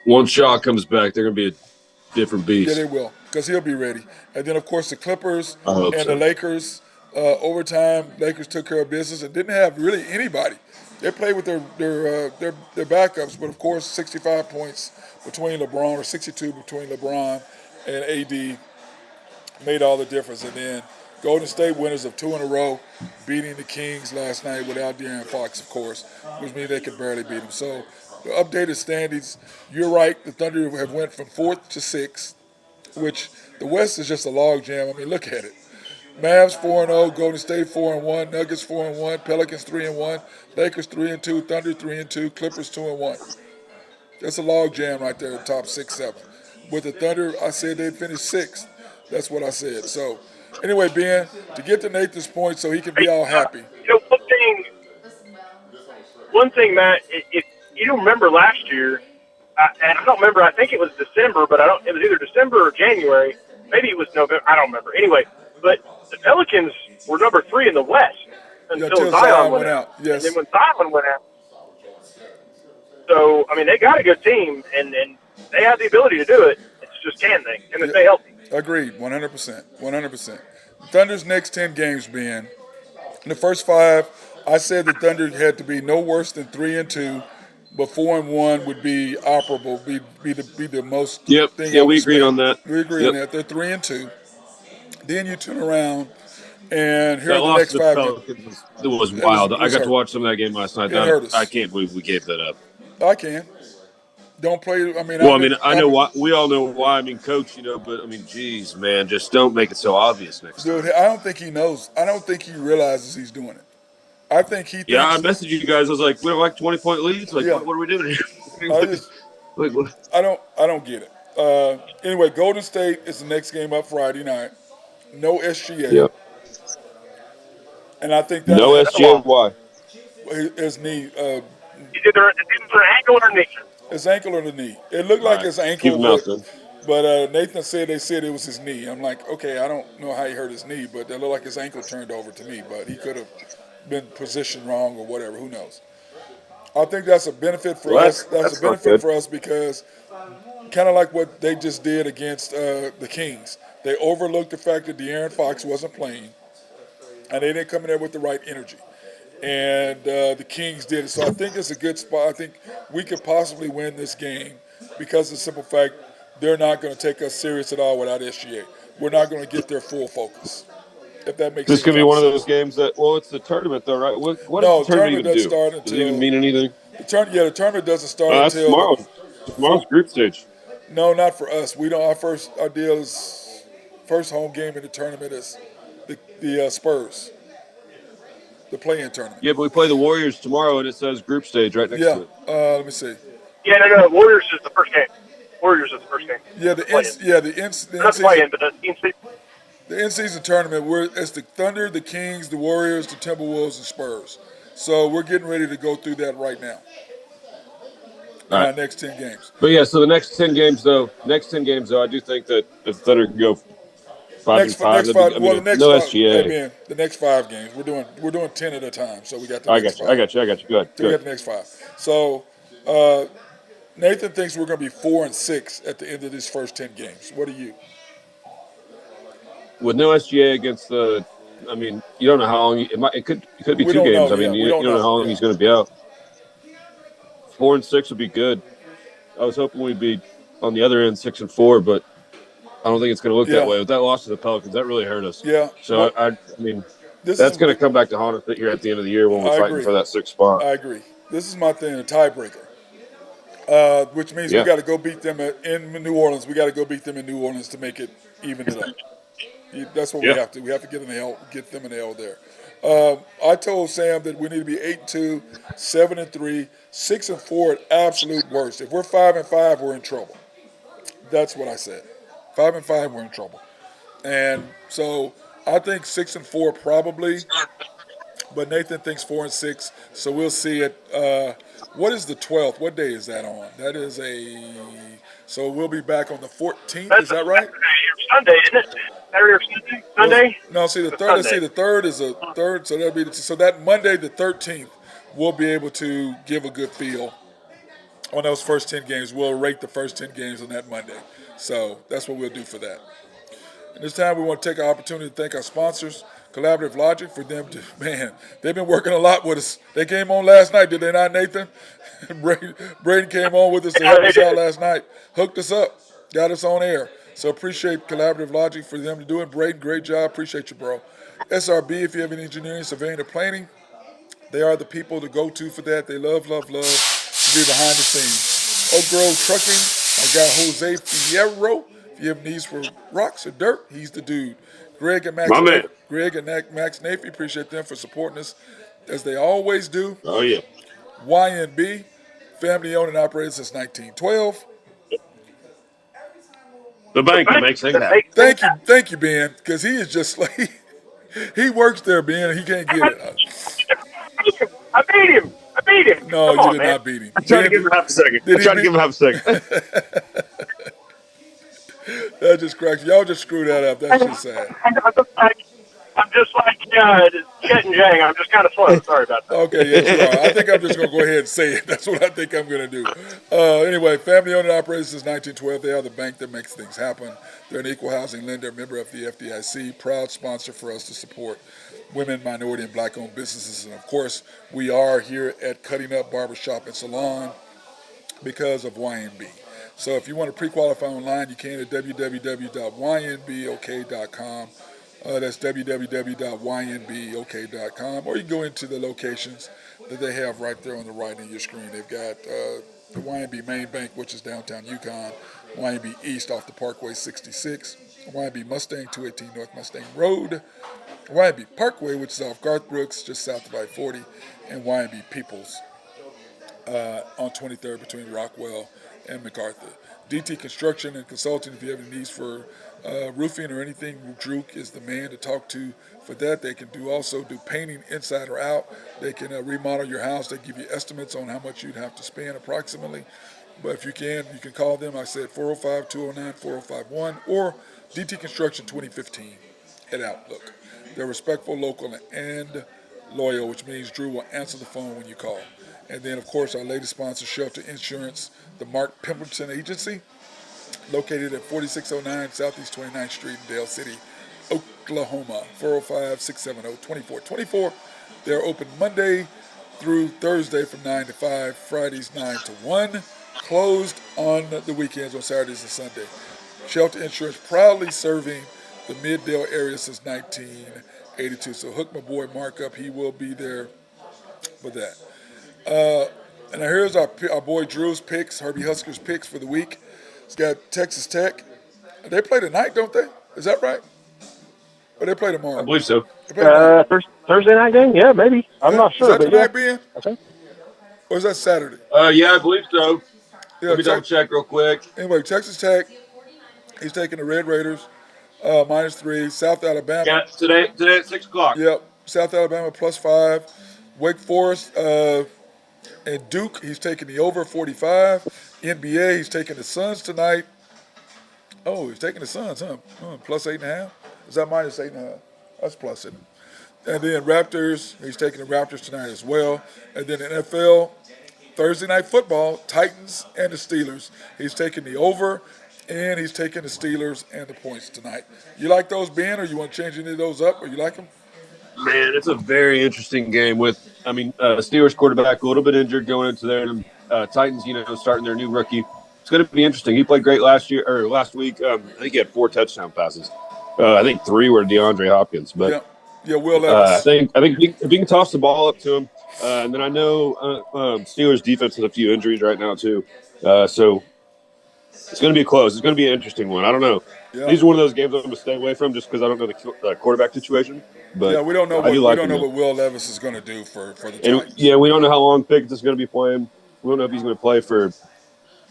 [SPEAKER 5] Once Shaw comes back, they're going to be a different beast.
[SPEAKER 2] Yeah, they will, because he'll be ready. And then, of course, the Clippers and
[SPEAKER 5] so.
[SPEAKER 2] the Lakers. Overtime, Lakers took care of business and didn't have really anybody. They played with their backups, but of course, 65 points between LeBron, or 62 between LeBron and AD made all the difference. And then Golden State winners of 2 in a row, beating the Kings last night without De'Aaron Fox, of course, which means they could barely beat them. So the updated standings, you're right, the Thunder have went from 4th to 6th, which the West is just a log jam. I mean, look at it. Mavs 4-0, Golden State 4-1, Nuggets 4-1, Pelicans 3-1, Lakers 3-2, Thunder 3-2, Clippers 2-1. That's a log jam right there, top 6, 7. With the Thunder, I said they'd finish 6th. That's what I said. So, anyway, Ben, to get to Nathan's point, so he can be all happy.
[SPEAKER 3] One thing, Matt, if you don't remember last year, and I don't remember. I think it was December, but it was either December or January. Maybe it was November. I don't remember. Anyway, but the Pelicans were number 3 in the West until Zion went out.
[SPEAKER 2] Yes.
[SPEAKER 3] And then when Zion went out, so I mean they got a good team and they have the ability to do it. It's just can they? Can they stay healthy?
[SPEAKER 2] Agreed, 100%. 100%. Thunder's next 10 games, Ben. In the first 5, I said the Thunder had to be no worse than 3-2, but 4-1 would be operable, be the most.
[SPEAKER 5] Yep.
[SPEAKER 2] Thing
[SPEAKER 5] Yeah, we agreed on that.
[SPEAKER 2] We agreed on that. They're 3-2. Then you turn around and here
[SPEAKER 5] that
[SPEAKER 2] are the next 5
[SPEAKER 5] games. It was wild. I got to watch some of that game last night. I can't believe we gave that up.
[SPEAKER 2] I can. Don't play. I mean,
[SPEAKER 5] I know why. We all know why. I mean, coach, but I mean, geez, man, just don't make it so obvious next time.
[SPEAKER 2] Dude, I don't think he knows. I don't think he realizes he's doing it. I think he thinks.
[SPEAKER 5] Yeah, I messaged you guys. I was like, we have like 20-point leads. Like, what are we doing here?
[SPEAKER 2] I don't get it. Anyway, Golden State is the next game up Friday night. No SGA.
[SPEAKER 5] Yep.
[SPEAKER 2] And I think that
[SPEAKER 5] no SGA. Why?
[SPEAKER 2] His knee.
[SPEAKER 3] Either ankle or knee.
[SPEAKER 2] His ankle or the knee. It looked like his ankle. But Nathan said they said it was his knee. I'm like, okay, I don't know how he hurt his knee, but it looked like his ankle turned over to me. But he could have been positioned wrong or whatever. Who knows? I think that's a benefit for us. That's a benefit for us because kind of like what they just did against the Kings. They overlooked the fact that De'Aaron Fox wasn't playing, and they didn't come in there with the right energy. And the Kings did it. So I think it's a good spot. I think we could possibly win this game because of the simple fact they're not going to take us serious at all without SGA. We're not going to get their full focus. If that makes sense.
[SPEAKER 5] This is going to be one of those games that, it's the tournament though, right? What does the tournament even do? Does it even mean anything?
[SPEAKER 2] The tournament doesn't start until
[SPEAKER 5] tomorrow. Tomorrow's group stage.
[SPEAKER 2] No, not for us. We don't. Our deal is first home game in the tournament is the Spurs. The play-in tournament.
[SPEAKER 5] Yeah, but we play the Warriors tomorrow, and it says group stage right next to it.
[SPEAKER 2] Let me see.
[SPEAKER 3] Yeah, no. Warriors is the first game.
[SPEAKER 2] Yeah, the in-season tournament. It's the Thunder, the Kings, the Warriors, the Timberwolves, and Spurs. So we're getting ready to go through that right now. Our next 10 games.
[SPEAKER 5] But yeah, so the next 10 games though, I do think that if the Thunder can go 5-5. No SGA.
[SPEAKER 2] The next 5 games. We're doing 10 at a time. So we got the
[SPEAKER 5] I
[SPEAKER 2] next
[SPEAKER 5] got you.
[SPEAKER 2] 5.
[SPEAKER 5] I got you. Good.
[SPEAKER 2] So we got the next 5. So Nathan thinks we're going to be 4-6 at the end of these first 10 games. What do you?
[SPEAKER 5] With no SGA against you don't know how long it could be 2 games. You don't know how long he's going to be out. 4-6 would be good. I was hoping we'd be on the other end 6-4, but I don't think it's going to look that way. With that loss to the Pelicans, that really hurt us.
[SPEAKER 2] Yeah.
[SPEAKER 5] So, that's going to come back to haunt us here at the end of the year when we're fighting for that 6th spot.
[SPEAKER 2] I agree. This is my thing, a tiebreaker, which means we got to go beat them in New Orleans. We got to go beat them in New Orleans to make it even it up. That's what we have to. We have to get them an L there. I told Sam that we need to be 8-2, 7-3, 6-4 at absolute worst. If we're 5-5, we're in trouble. That's what I said. 5-5, we're in trouble. And so I think 6-4 probably, but Nathan thinks 4-6. So we'll see it. What is the 12th? What day is that on? That is a. So we'll be back on the 14th. Is that right?
[SPEAKER 3] Sunday, isn't it? Saturday or Sunday? Sunday?
[SPEAKER 2] No, see the third. Let's see, the third is a third. So that'll be so that Monday the 13th, we'll be able to give a good feel on those first 10 games. We'll rate the first 10 games on that Monday. So that's what we'll do for that. And this time we want to take our opportunity to thank our sponsors, Collaborative Logic, for them to, man, they've been working a lot with us. They came on last night, did they not, Nathan? Braden came on with us to help us out last night, hooked us up, got us on air. So appreciate Collaborative Logic for them to do it. Braden, great job. Appreciate you, bro. SRB, if you have any engineering, surveying, or planning, they are the people to go to for that. They love to be behind the scenes. Oak Grove Trucking, I got Jose Fierro. If you have needs for rocks or dirt, he's the dude. Greg and Max Nafy, appreciate them for supporting us as they always do.
[SPEAKER 4] Oh, yeah.
[SPEAKER 2] YNB, family owned and operated since 1912.
[SPEAKER 5] The bank that makes things happen.
[SPEAKER 2] Thank you, Ben, because he is just like he works there, Ben, and he can't get it.
[SPEAKER 3] I beat him.
[SPEAKER 2] No,
[SPEAKER 3] Come
[SPEAKER 2] you
[SPEAKER 3] on,
[SPEAKER 2] did
[SPEAKER 3] man.
[SPEAKER 2] not beat him.
[SPEAKER 5] I tried to give him half a second.
[SPEAKER 2] That just cracks. Y'all just screw that up. That's just sad.
[SPEAKER 3] I'm just like Chet and Jang. I'm just kind of slow. Sorry about that.
[SPEAKER 2] Okay, yes, you are. I think I'm just going to go ahead and say it. That's what I think I'm going to do. Anyway, family owned and operated since 1912. They are the bank that makes things happen. They're an equal housing lender, member of the FDIC, proud sponsor for us to support women, minority, and black-owned businesses. And, of course, we are here at Cutting Up Barbershop and Salon because of YNB. So if you want to pre-qualify online, you can at www.ynbok.com. That's www.ynbok.com. Or you can go into the locations that they have right there on the right of your screen. They've got the YNB Main Bank, which is downtown Yukon, YNB East off the Parkway 66, YNB Mustang 218 North Mustang Road, YNB Parkway, which is off Garth Brooks, just south of I-40, and YNB Peoples on 23rd between Rockwell and MacArthur. DT Construction and Consulting, if you have any needs for roofing or anything, Drew is the man to talk to for that. They can also do painting inside or out. They can remodel your house. They give you estimates on how much you'd have to spend approximately. But if you can call them. I said 405-209-4051 or DT Construction 2015 at Outlook. They're respectful, local, and loyal, which means Drew will answer the phone when you call. And then, of course, our latest sponsor, Shelter Insurance, the Mark Pimpleton Agency, located at 4609 Southeast 29th Street in Dale City, Oklahoma, 405-670-2424. They're open Monday through Thursday from 9 to 5, Fridays 9 to 1, closed on the weekends on Saturdays and Sunday. Shelter Insurance proudly serving the Mid-Dale area since 1982. So hook my boy Mark up. He will be there for that. And here's our boy Drew's picks, Herbie Huskers picks for the week. He's got Texas Tech. They play tonight, don't they? Is that right? Or they play tomorrow?
[SPEAKER 5] I believe so.
[SPEAKER 3] Thursday night game? Yeah, maybe. I'm not sure.
[SPEAKER 2] Is that tonight, Ben?
[SPEAKER 3] Okay.
[SPEAKER 2] Or is that Saturday?
[SPEAKER 5] Yeah, I believe so.
[SPEAKER 2] Yeah,
[SPEAKER 5] Let me double check real quick.
[SPEAKER 2] Anyway, Texas Tech, he's taking the Red Raiders, -3. South Alabama.
[SPEAKER 5] Yeah, today at 6 o'clock.
[SPEAKER 2] Yep. South Alabama +5. Wake Forest and Duke, he's taking the over 45. NBA, he's taking the Suns tonight. Oh, he's taking the Suns, huh? +8.5. Is that -8.5? That's plus, isn't it? And then Raptors, he's taking the Raptors tonight as well. And then NFL, Thursday Night Football, Titans and the Steelers. He's taking the over, and he's taking the Steelers and the points tonight. You like those, Ben, or you want to change any of those up, or you like them?
[SPEAKER 5] Man, it's a very interesting game Steelers quarterback a little bit injured going into there, and Titans, starting their new rookie. It's going to be interesting. He played great last week. I think he had 4 touchdown passes. I think 3 were DeAndre Hopkins, but
[SPEAKER 2] yeah, Will Levis.
[SPEAKER 5] I think if you can toss the ball up to him, and then I know Steelers defense has a few injuries right now too. So It's going to be close. It's going to be an interesting one. I don't know.
[SPEAKER 2] Yeah.
[SPEAKER 5] These are one of those games I'm going to stay away from just because I don't know the quarterback situation. But
[SPEAKER 2] yeah, we don't know
[SPEAKER 5] I do
[SPEAKER 2] what
[SPEAKER 5] like him.
[SPEAKER 2] Will Levis is going to do for the
[SPEAKER 5] And,
[SPEAKER 2] Titans.
[SPEAKER 5] yeah, we don't know how long Pickens is going to be playing. We don't know if he's going to play for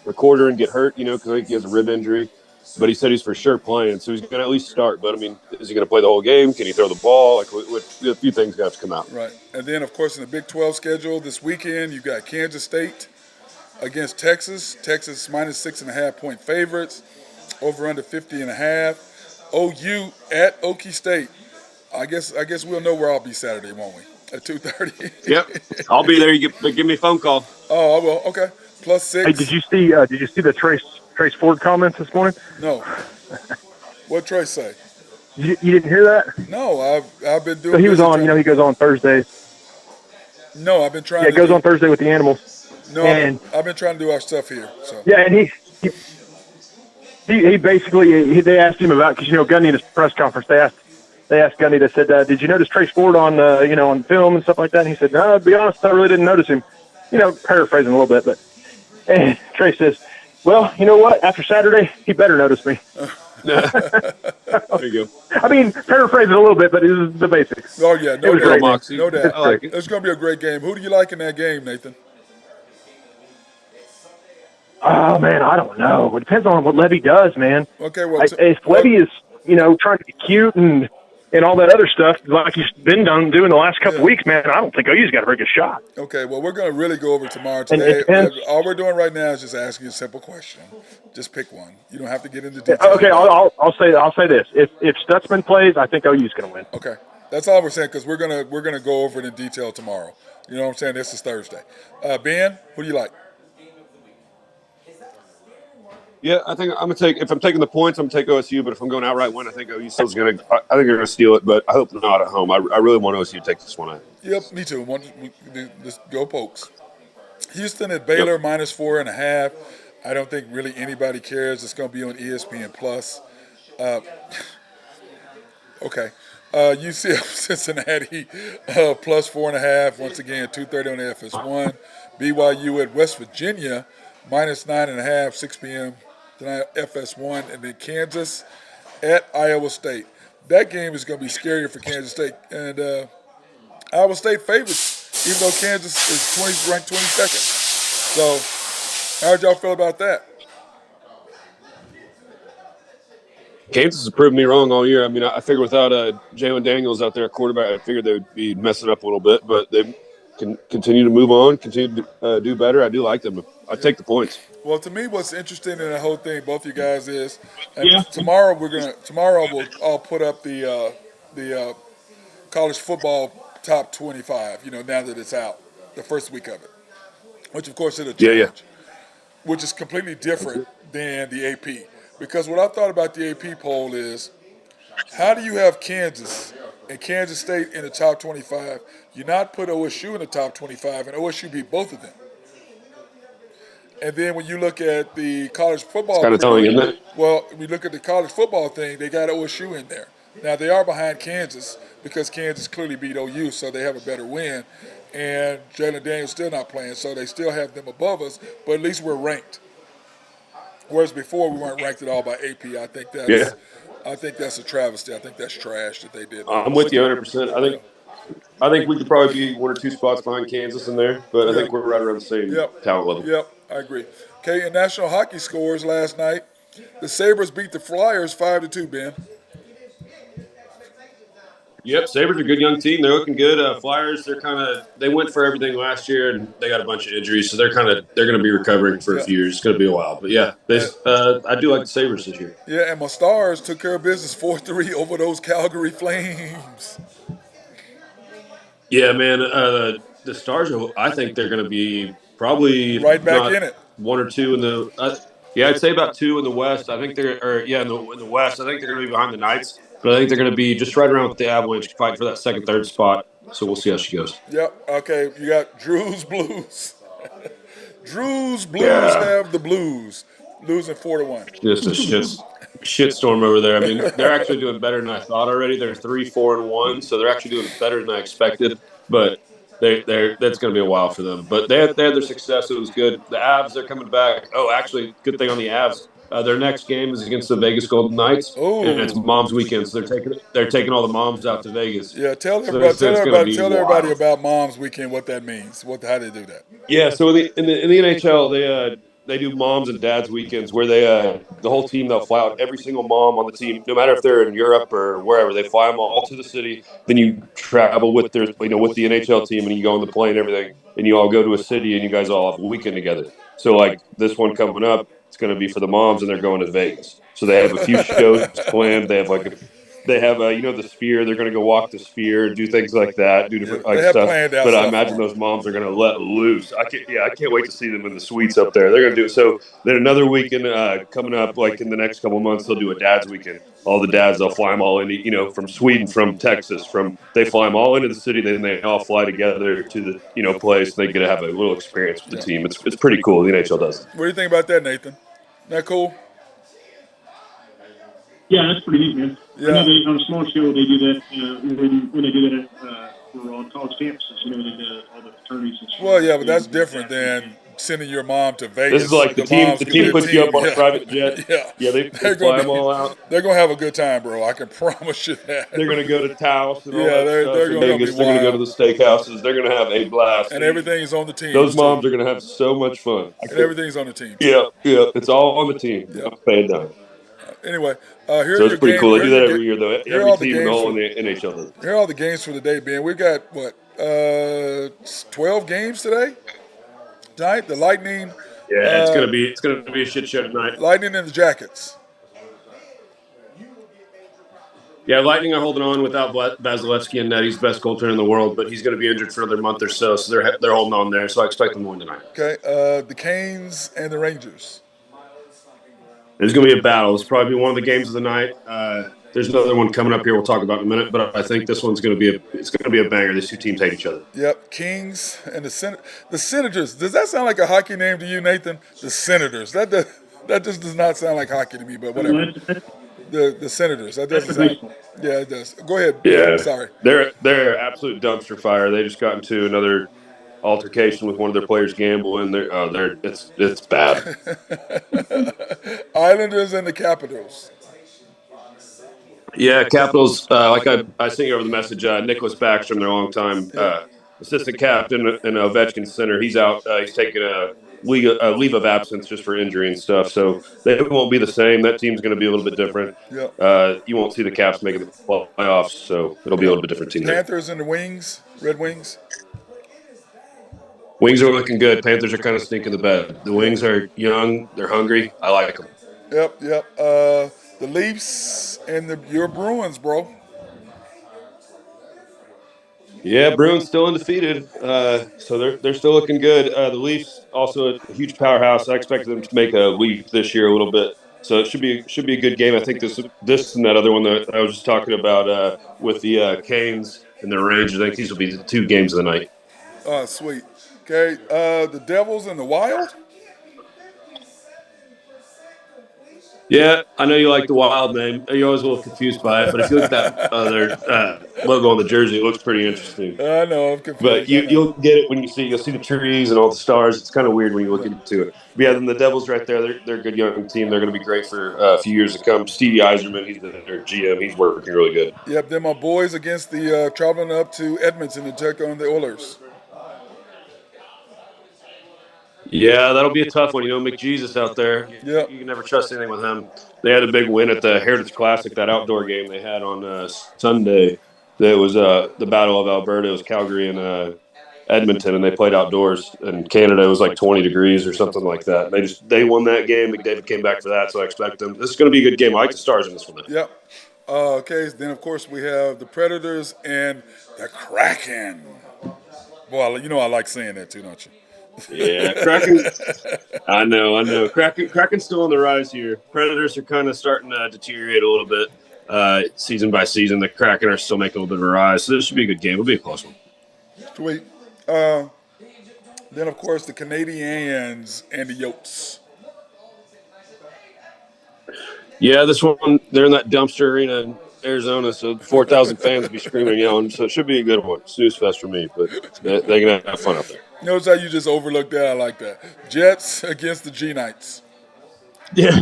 [SPEAKER 5] a quarter and get hurt, because I think he has a rib injury. But he said he's for sure playing, so he's going to at least start. But, I mean, is he going to play the whole game? Can he throw the ball? Like, a few things have to come out.
[SPEAKER 2] Right. And then, of course, in the Big 12 schedule this weekend, you've got Kansas State against Texas. Texas minus 6.5 point favorites. Over under 50.5. OU at Okie State. I guess we'll know where I'll be Saturday, won't we? At 2:30.
[SPEAKER 5] Yep, I'll be there. Give me a phone call.
[SPEAKER 2] Oh, I will. Okay. +6.
[SPEAKER 3] Hey, did you see the Trace Ford comments this morning?
[SPEAKER 2] No. What Trace say?
[SPEAKER 3] You didn't hear that?
[SPEAKER 2] No, I've been doing.
[SPEAKER 3] So he was on. He goes on Thursdays.
[SPEAKER 2] No, I've been trying.
[SPEAKER 3] Yeah, it goes on Thursday with the animals.
[SPEAKER 2] No,
[SPEAKER 3] and
[SPEAKER 2] I've been trying to do our stuff here. So.
[SPEAKER 3] Yeah, and he basically they asked him about, because Gundy in his press conference they asked Gundy, they said, did you notice Trace Ford on on film and stuff like that? And he said, no, to be honest, I really didn't notice him. Paraphrasing a little bit, but and Trace says, well, you know what? After Saturday, he better notice me.
[SPEAKER 5] There you go.
[SPEAKER 3] I mean, paraphrasing a little bit, but it was the basics.
[SPEAKER 2] Oh yeah, no doubt. No doubt.
[SPEAKER 5] I like it.
[SPEAKER 2] It's going to be a great game. Who do you like in that game, Nathan?
[SPEAKER 3] Oh man, I don't know. It depends on what Levy does, man.
[SPEAKER 2] Okay, well,
[SPEAKER 3] if Levy is trying to be cute and all that other stuff like he's been doing the last couple of weeks, man, I don't think OU's got a very good shot.
[SPEAKER 2] Okay, well, we're going to really go over tomorrow. Today, all we're doing right now is just asking you a simple question. Just pick one. You don't have to get into detail.
[SPEAKER 3] Okay, I'll say this. If Stutzman plays, I think OU's going to win.
[SPEAKER 2] Okay, that's all we're saying, because we're gonna go over it in detail tomorrow. You know what I'm saying? This is Thursday. Ben, who do you like?
[SPEAKER 5] Yeah, I think I'm gonna take. If I'm taking the points, I'm gonna take OSU. But if I'm going outright win, I think OU still's gonna. I think they're gonna steal it, but I hope not at home. I really want OSU to take this one out.
[SPEAKER 2] Yep, me too. Just go Pokes. Houston at Baylor minus 4.5. I don't think really anybody cares. It's gonna be on ESPN Plus. Okay. UCF Cincinnati plus 4.5. Once again, 2:30 on the FS1. BYU at West Virginia minus 9.5. 6 p.m. tonight, FS1, and then Kansas at Iowa State. That game is going to be scarier for Kansas State, and Iowa State favorites, even though Kansas is ranked 22nd. So, how did y'all feel about that?
[SPEAKER 5] Kansas has proved me wrong all year. I mean, I figured without Jalen Daniels out there at quarterback, I figured they would be messing up a little bit, but they can continue to move on, continue to do better. I do like them. I take the points.
[SPEAKER 2] Well, to me, what's interesting in the whole thing, both you guys, is tomorrow I'll put up the college football top 25. Now that it's out, the first week of it, which of course is a challenge, which is completely different than the AP. Because what I thought about the AP poll is, how do you have Kansas and Kansas State in the top 25? You not put OSU in the top 25, and OSU beat both of them. And then when you look at the college football,
[SPEAKER 5] it's kind of telling, isn't it?
[SPEAKER 2] Well, when you look at the college football thing, they got OSU in there. Now they are behind Kansas because Kansas clearly beat OU, so they have a better win. And Jalen Daniels still not playing, so they still have them above us. But at least we're ranked. Whereas before we weren't ranked at all by AP. I think that's a travesty. I think that's trash that they did.
[SPEAKER 5] I'm with you 100%. I think we could probably be 1 or 2 spots behind Kansas in there, but I think we're right around the same talent level.
[SPEAKER 2] Yep, I agree. Okay, in National Hockey scores last night, the Sabres beat the Flyers 5-2, Ben.
[SPEAKER 5] Yep, Sabres are a good young team. They're looking good. Flyers, they went for everything last year, and they got a bunch of injuries, so they're going to be recovering for a few years. It's going to be a while, but I do like the Sabres this year.
[SPEAKER 2] Yeah, and my Stars took care of business 4-3 over those Calgary Flames.
[SPEAKER 5] Yeah, man, the Stars, I think they're going to be probably
[SPEAKER 2] right back in it.
[SPEAKER 5] 1 or 2 in the I'd say about 2 in the West. I think in the West. I think they're going to be behind the Knights. But I think they're going to be just right around with the Avalanche, fighting for that second, third spot. So we'll see how she goes.
[SPEAKER 2] Yep. Okay. You got Drew's Blues. Drew's Blues have the Blues, losing 4-1.
[SPEAKER 5] Just a shitstorm over there. I mean, they're actually doing better than I thought already. They're 3-4-1, so they're actually doing better than I expected. But That's going to be a while for them. But they had their success. It was good. The Avs, they're coming back. Oh, actually, good thing on the Avs. Their next game is against the Vegas Golden Knights, and it's
[SPEAKER 2] Oh,
[SPEAKER 5] Moms Weekend. So they're taking all the moms out to Vegas.
[SPEAKER 2] yeah.
[SPEAKER 5] So it's going to be
[SPEAKER 2] Tell everybody
[SPEAKER 5] wild.
[SPEAKER 2] about Mom's Weekend. What that means. How they do that.
[SPEAKER 5] Yeah, so in the NHL they do moms and dads weekends where the whole team they'll fly out every single mom on the team, no matter if they're in Europe or wherever, they fly them all to the city. Then you travel with with the NHL team, and you go on the plane and everything, and you all go to a city and you guys all have a weekend together. So like this one coming up, it's going to be for the moms, and they're going to Vegas. So they have a few shows planned. They have the Sphere. They're going to go walk the Sphere and do things like that, do
[SPEAKER 2] Yeah,
[SPEAKER 5] different
[SPEAKER 2] they
[SPEAKER 5] like
[SPEAKER 2] have
[SPEAKER 5] stuff.
[SPEAKER 2] planned out
[SPEAKER 5] But I
[SPEAKER 2] stuff for
[SPEAKER 5] imagine
[SPEAKER 2] 'em.
[SPEAKER 5] those moms are going to let loose. I can't wait to see them in the suites up there. They're going to do it. So then another weekend coming up, like in the next couple of months, they'll do a dad's weekend. All the dads, they'll fly them all into, from Sweden, from Texas, they fly them all into the city. Then they all fly together to the, place. And they get to have a little experience with the
[SPEAKER 2] Yeah.
[SPEAKER 5] team. It's pretty cool. The NHL does it.
[SPEAKER 2] What do you think about that, Nathan? Isn't that cool?
[SPEAKER 6] Yeah, that's pretty neat, man. I know
[SPEAKER 2] Yeah.
[SPEAKER 6] on a small scale they do that when they do that for on college campuses. They do all the fraternities and shit.
[SPEAKER 2] Well, yeah, but that's different than sending your mom to
[SPEAKER 5] This is
[SPEAKER 2] Vegas.
[SPEAKER 5] like the team.
[SPEAKER 2] Moms
[SPEAKER 5] The
[SPEAKER 2] get
[SPEAKER 5] team
[SPEAKER 2] their
[SPEAKER 5] puts you
[SPEAKER 2] team.
[SPEAKER 5] up on a
[SPEAKER 2] Yeah,
[SPEAKER 5] private jet.
[SPEAKER 2] yeah.
[SPEAKER 5] Yeah, they
[SPEAKER 2] They're
[SPEAKER 5] fly
[SPEAKER 2] gonna
[SPEAKER 5] them all out.
[SPEAKER 2] they're gonna have a good time, bro. I can promise you that.
[SPEAKER 5] They're going to go to Taos and all
[SPEAKER 2] Yeah,
[SPEAKER 5] that stuff
[SPEAKER 2] they're
[SPEAKER 5] in
[SPEAKER 2] gonna be
[SPEAKER 5] Vegas. They're going to go to
[SPEAKER 2] wild,
[SPEAKER 5] the steakhouses. They're going to have a blast.
[SPEAKER 2] and everything's on the
[SPEAKER 5] Those
[SPEAKER 2] teams too.
[SPEAKER 5] moms are going to have so much fun. I
[SPEAKER 2] And
[SPEAKER 5] can't.
[SPEAKER 2] everything's on the teams.
[SPEAKER 5] Yeah, yeah. It's all on the team.
[SPEAKER 2] Yep.
[SPEAKER 5] Paying down.
[SPEAKER 2] Anyway,
[SPEAKER 5] So it's pretty cool. They do that every year, though.
[SPEAKER 2] Here are
[SPEAKER 5] Every
[SPEAKER 2] all the
[SPEAKER 5] team in the
[SPEAKER 2] games
[SPEAKER 5] whole
[SPEAKER 2] for
[SPEAKER 5] NHL does it.
[SPEAKER 2] here are all the games for the day, Ben. We've got what 12 games today. Tonight, the Lightning,
[SPEAKER 5] Yeah, it's gonna be a shit show tonight.
[SPEAKER 2] Lightning and the Jackets.
[SPEAKER 5] Yeah, Lightning are holding on without Vasilevsky and net. He's the best goaltender in the world, but he's going to be injured for another month or so. So they're holding on there. So I expect them to win tonight.
[SPEAKER 2] Okay, the Canes and the Rangers.
[SPEAKER 5] There's going to be a battle. It's probably one of the games of the night. There's another one coming up here. We'll talk about in a minute, but I think this one's going to be a banger. These two teams hate each other.
[SPEAKER 2] Yep, Kings and the Senators. Does that sound like a hockey name to you, Nathan? The Senators. That just does not sound like hockey to me, but whatever. The Senators. That doesn't sound. Yeah, it does. Go ahead.
[SPEAKER 5] Yeah,
[SPEAKER 2] Sorry.
[SPEAKER 5] they're absolute dumpster fire. They just got into another altercation with one of their players, Gamble, and it's bad.
[SPEAKER 2] Islanders and the Capitals.
[SPEAKER 5] Yeah, Capitals. Like I sent you over the message. Nicholas Backstrom, their longtime assistant captain and Ovechkin center, he's out. He's taking a leave of absence just for injury and stuff. So they won't be the same. That team's going to be a little bit different.
[SPEAKER 2] Yep.
[SPEAKER 5] You won't see the Caps making the playoffs, so it'll be a little bit different team there.
[SPEAKER 2] Panthers and the Wings. Red Wings.
[SPEAKER 5] Wings are looking good. Panthers are kind of stinking the bed. The Wings are young. They're hungry. I like them.
[SPEAKER 2] Yep. The Leafs and your Bruins, bro.
[SPEAKER 5] Yeah, Bruins still undefeated, so they're still looking good. The Leafs also a huge powerhouse. I expected them to make a leap this year a little bit, so it should be a good game. I think this and that other one that I was just talking about with the Canes and the Rangers. I think these will be the two games of the night.
[SPEAKER 2] Oh, sweet. Okay, the Devils and the Wild.
[SPEAKER 5] Yeah, I know you like the Wild name. You're always a little confused by it, but if you look at that their logo on the jersey, it looks pretty interesting.
[SPEAKER 2] I know, I'm confused.
[SPEAKER 5] But you'll get it when you'll see the trees and all the stars. It's kind of weird when you look into it. But yeah, then the Devils right there, they're a good young team. They're going to be great for a few years to come. Stevie Eiserman, he's their GM. He's working really good.
[SPEAKER 2] Yep, they're my boys against the traveling up to Edmonton to check on the Oilers.
[SPEAKER 5] Yeah, that'll be a tough one. McJesus out there.
[SPEAKER 2] Yeah.
[SPEAKER 5] You can never trust anything with him. They had a big win at the Heritage Classic, that outdoor game they had on Sunday. That was the Battle of Alberta. It was Calgary and Edmonton, and they played outdoors. And Canada, it was like 20 degrees or something like that. They won that game. McDavid came back for that, so I expect them. This is going to be a good game. I like the Stars in this one.
[SPEAKER 2] Yep. Okay, then of course we have the Predators and the Kraken. Boy, I like saying that too, don't you?
[SPEAKER 5] Yeah, Kraken. I know. Kraken's still on the rise here. Predators are kind of starting to deteriorate a little bit season by season. The Kraken are still making a little bit of a rise, so this should be a good game. It'll be a close one.
[SPEAKER 2] Sweet. Then, of course, the Canadiens and the Yotes.
[SPEAKER 5] Yeah, this one, they're in that dumpster arena Arizona, so 4,000 fans will be screaming and yelling. So it should be a good one. Snooze fest for me, but they can have fun out there.
[SPEAKER 2] Notice how you just overlooked that. I like that. Jets against the G Knights.
[SPEAKER 5] Yeah.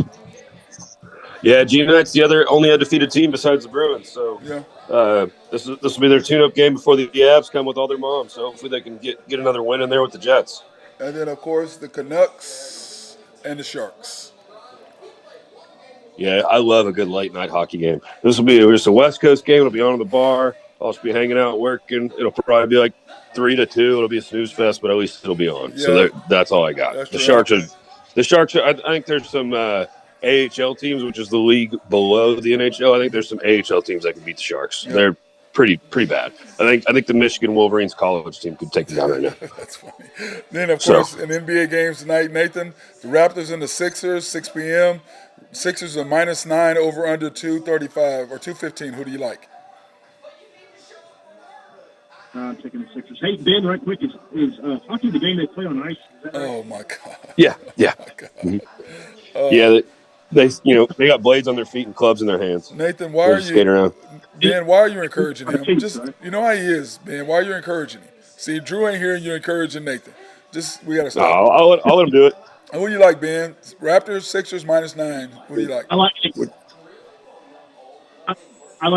[SPEAKER 5] Yeah, G Knight's the other only undefeated team besides the Bruins. So
[SPEAKER 2] Yeah.
[SPEAKER 5] this will be their tune-up game before the Avs come with all their moms. So hopefully they can get another win in there with the Jets.
[SPEAKER 2] And then, of course, the Canucks and the Sharks.
[SPEAKER 5] Yeah, I love a good late night hockey game. This will be just a West Coast game. It'll be on in the bar. I'll just be hanging out working. It'll probably be like 3-2. It'll be a snooze fest, but at least it'll be on.
[SPEAKER 2] Yeah,
[SPEAKER 5] So that's all I got.
[SPEAKER 2] that's
[SPEAKER 5] The
[SPEAKER 2] true.
[SPEAKER 5] Sharks are. The Sharks are. I think there's some AHL teams, which is the league below the NHL. I think there's some AHL teams that can beat the Sharks.
[SPEAKER 2] Yeah.
[SPEAKER 5] They're pretty bad. I think the Michigan Wolverines college team could take them down right now.
[SPEAKER 2] That's funny. Then, of course, in NBA games tonight, Nathan, the Raptors and the Sixers, 6 p.m. Sixers are -9 over under 235 or 215. Who do you like?
[SPEAKER 6] I'm taking the Sixers. Hey, Ben, right quick, is hockey the game they play on ice? Is that right?
[SPEAKER 2] Oh my God.
[SPEAKER 5] Yeah.
[SPEAKER 2] Oh my God.
[SPEAKER 5] Mm-hmm. Yeah. They got blades on their feet and clubs in their hands.
[SPEAKER 2] Nathan, why
[SPEAKER 5] They
[SPEAKER 2] are
[SPEAKER 5] just skate
[SPEAKER 2] you,
[SPEAKER 5] around.
[SPEAKER 2] Ben? Why are you encouraging him? Just you know how he is, Ben. Why are you encouraging him? See, Drew ain't here, and you're encouraging Nathan. We gotta
[SPEAKER 5] No,
[SPEAKER 2] stop.
[SPEAKER 5] I'll let him do it.
[SPEAKER 2] Who do you like, Ben? Raptors, Sixers, -9. Who do you like?
[SPEAKER 6] I like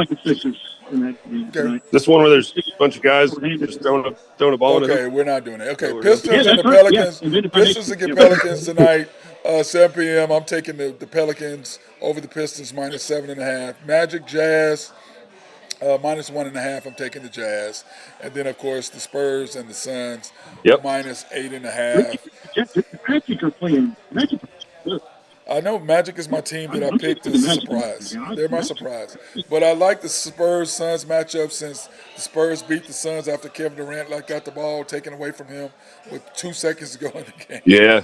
[SPEAKER 6] the Sixers in that game tonight.
[SPEAKER 5] This one where there's a bunch of guys just throwing a ball in
[SPEAKER 2] Okay,
[SPEAKER 5] it.
[SPEAKER 2] we're not doing it. Okay,
[SPEAKER 5] we're
[SPEAKER 2] Pistons
[SPEAKER 6] not.
[SPEAKER 2] and the
[SPEAKER 6] Yeah, that's right.
[SPEAKER 2] Pelicans.
[SPEAKER 6] Yeah. And then if I
[SPEAKER 2] Pistons
[SPEAKER 6] make-
[SPEAKER 2] against Pelicans tonight, 7 p.m. I'm taking the Pelicans over the Pistons -7.5. Magic, Jazz, -1.5. I'm taking the Jazz, and then of course the Spurs and the Suns,
[SPEAKER 5] Yep.
[SPEAKER 2] -8.5.
[SPEAKER 6] The Magic are playing. Magic are good.
[SPEAKER 2] I know Magic is my team that I picked as a surprise. They're my surprise. But I like the Spurs-Suns matchup since the Spurs beat the Suns after Kevin Durant got the ball taken away from him with 2 seconds to go in the game.
[SPEAKER 5] Yeah,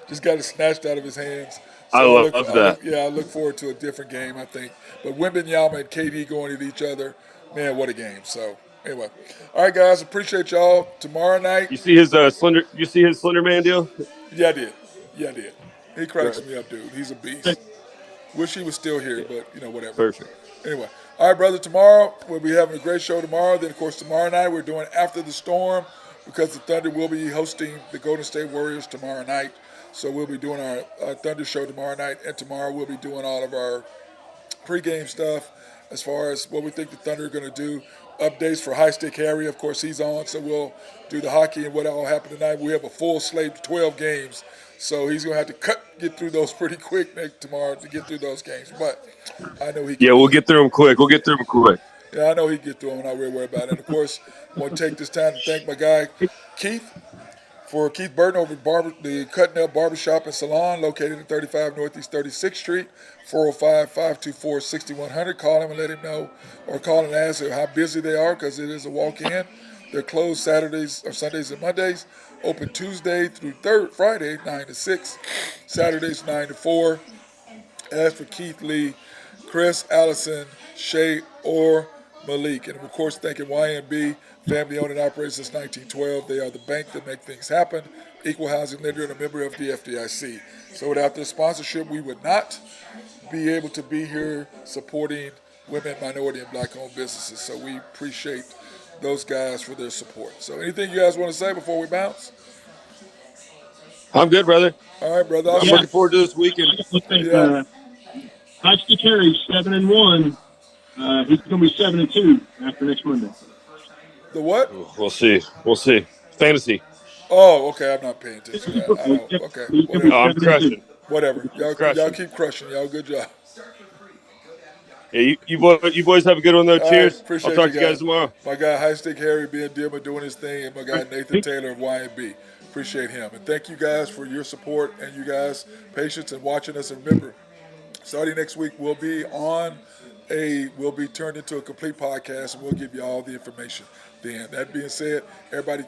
[SPEAKER 2] Just got it snatched out of his hands.
[SPEAKER 5] I love that.
[SPEAKER 2] I look forward to a different game, I think. But Wembanyama and KD going at each other, man, what a game. So, anyway. All right, guys, appreciate y'all. Tomorrow night.
[SPEAKER 5] you see his slender man deal?
[SPEAKER 2] Yeah, I did. He cracks me up, dude. He's a beast. Wish he was still here, but, whatever.
[SPEAKER 5] Perfect.
[SPEAKER 2] Anyway. All right, brother, tomorrow we'll be having a great show tomorrow. Then, of course, tomorrow night we're doing After the Storm because the Thunder will be hosting the Golden State Warriors tomorrow night. So we'll be doing our Thunder show tomorrow night, and tomorrow we'll be doing all of our pregame stuff as far as what we think the Thunder are going to do. Updates for High Stick Harry, of course, he's on, so we'll do the hockey and what all happened tonight. We have a full slate, 12 games, so he's going to have to get through those pretty quick tomorrow to get through those games. But I know he can.
[SPEAKER 5] Yeah, we'll get through them quick.
[SPEAKER 2] Yeah, I know he can get through them, and I really worry about it. And, of course, I want to take this time to thank my guy, Keith Burton over at the Kuttin Barbershop and Salon, located at 35 Northeast 36th Street, 405-524-6100. Call him and let him know, or call and ask how busy they are because it is a walk-in. They're closed Saturdays or Sundays and Mondays, open Tuesday through Friday, 9 to 6, Saturdays 9 to 4. As for Keith Lee, Chris, Allison, Shay, or Malik. And, of course, thanking YMB, family owned and operated since 1912. They are the bank that make things happen, equal housing lender, and a member of the FDIC. So without their sponsorship, we would not be able to be here supporting women, minority, and black-owned businesses. So we appreciate those guys for their support. So anything you guys want to say before we bounce?
[SPEAKER 5] I'm good, brother.
[SPEAKER 2] All right, brother.
[SPEAKER 5] I'm looking forward to this weekend.
[SPEAKER 6] High Stick Harry's 7-1. He's going to be 7-2 after next Monday.
[SPEAKER 2] The what?
[SPEAKER 5] We'll see. Fantasy.
[SPEAKER 2] Oh, okay. I'm not paying attention to that. I don't. Okay. Whatever.
[SPEAKER 5] I'm crushing.
[SPEAKER 2] Whatever. Y'all keep crushing. Y'all good job.
[SPEAKER 5] Yeah, you boys have a good one, though. Cheers.
[SPEAKER 2] Appreciate
[SPEAKER 5] I'll talk to you guys tomorrow.
[SPEAKER 2] My guy, High Stick Harry, being Dimmer, doing his thing, and my guy, Nathan Taylor of YMB. Appreciate him. And thank you guys for your support and you guys' patience and watching us. And remember, starting next week, we'll be turned into a complete podcast, and we'll give you all the information then. That being said, everybody